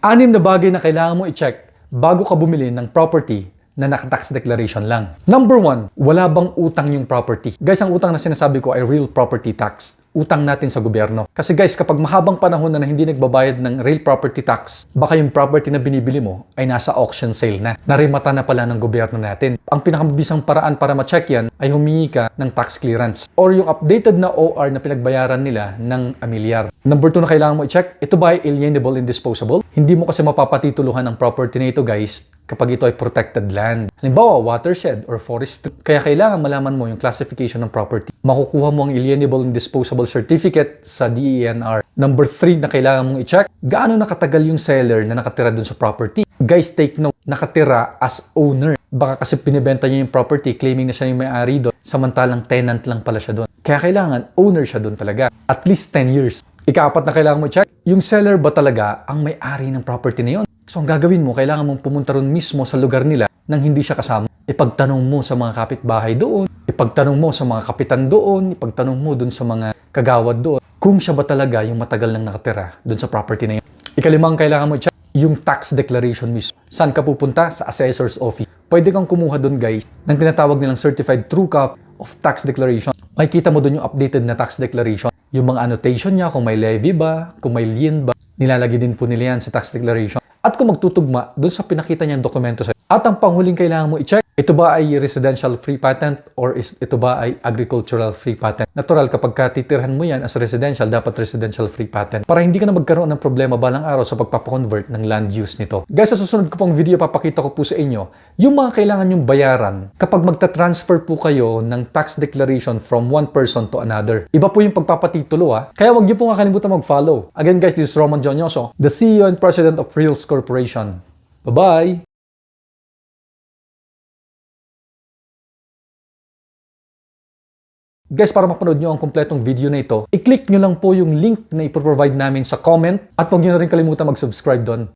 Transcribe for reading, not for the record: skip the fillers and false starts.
Anim na bagay na kailangan mo i-check bago ka bumili ng property na naka-tax declaration lang. Number 1, wala bang utang yung property? Guys, ang utang na sinasabi ko ay real property tax. Utang natin sa gobyerno. Kasi guys, kapag mahabang panahon na hindi nagbabayad ng real property tax, baka yung property na binibili mo ay nasa auction sale na. Narimata na pala ng gobyerno natin. Ang pinakamabisang paraan para ma-check yan ay humingi ka ng tax clearance or yung updated na OR na pinagbayaran nila ng amilyar. Number 2 na kailangan mo i-check, ito ba ay alienable and disposable? Hindi mo kasi mapapatituluhan ang property na ito guys kapag ito ay protected land. Halimbawa, watershed or forest. Kaya kailangan malaman mo yung classification ng property. Makukuha mo ang alienable and disposable certificate sa DENR. Number 3 na kailangan mong i-check, gaano nakatagal yung seller na nakatira dun sa property. Guys, take note, nakatira as owner. Baka kasi pinibenta niya yung property, claiming na siya yung may-ari doon, samantalang tenant lang pala siya doon. Kaya kailangan owner siya doon talaga. At least 10 years. Ika-4 na kailangan mo i-check, yung seller ba talaga ang may-ari ng property na yun? So ang gagawin mo, kailangan mong pumunta ron mismo sa lugar nila nang hindi siya kasama. Ipagtanong mo sa mga kapitbahay doon, ipagtanong mo sa mga kapitan doon, ipagtanong mo doon sa mga kagawad doon kung siya ba talaga yung matagal nang nakatira doon sa property na yun. Ika-5, kailangan mo i-check yung tax declaration mismo. Saan ka pupunta? Sa assessor's office. Pwede kang kumuha doon guys ng tinatawag nilang certified true copy of tax declaration. Makikita mo doon yung updated na tax declaration. Yung mga annotation niya, kung may levy ba, kung may lien ba, nilalagay din po nila yan sa tax declaration. At kung magtutugma doon sa pinakita niyang dokumento sa. At ang panghuling kailangan mo i-check, ito ba ay residential free patent or ito ba ay agricultural free patent? Natural, kapag titirhan mo yan as residential, dapat residential free patent. Para hindi ka na magkaroon ng problema balang araw sa pagpapakonvert ng land use nito. Guys, sa susunod ko pong video, papakita ko po sa inyo yung mga kailangan yung bayaran kapag magta-transfer po kayo ng tax declaration from one person to another. Iba po yung pagpapatitulo ha. Kaya wag niyo po kakalimutan mag-follow. Again guys, this is Roman Jonyoso, the CEO and President of Reals Corporation. Bye-bye! Guys, para mapanood nyo ang kompletong video na ito, i-click nyo lang po yung link na ipoprovide namin sa comment at huwag nyo na rin kalimutan mag-subscribe doon.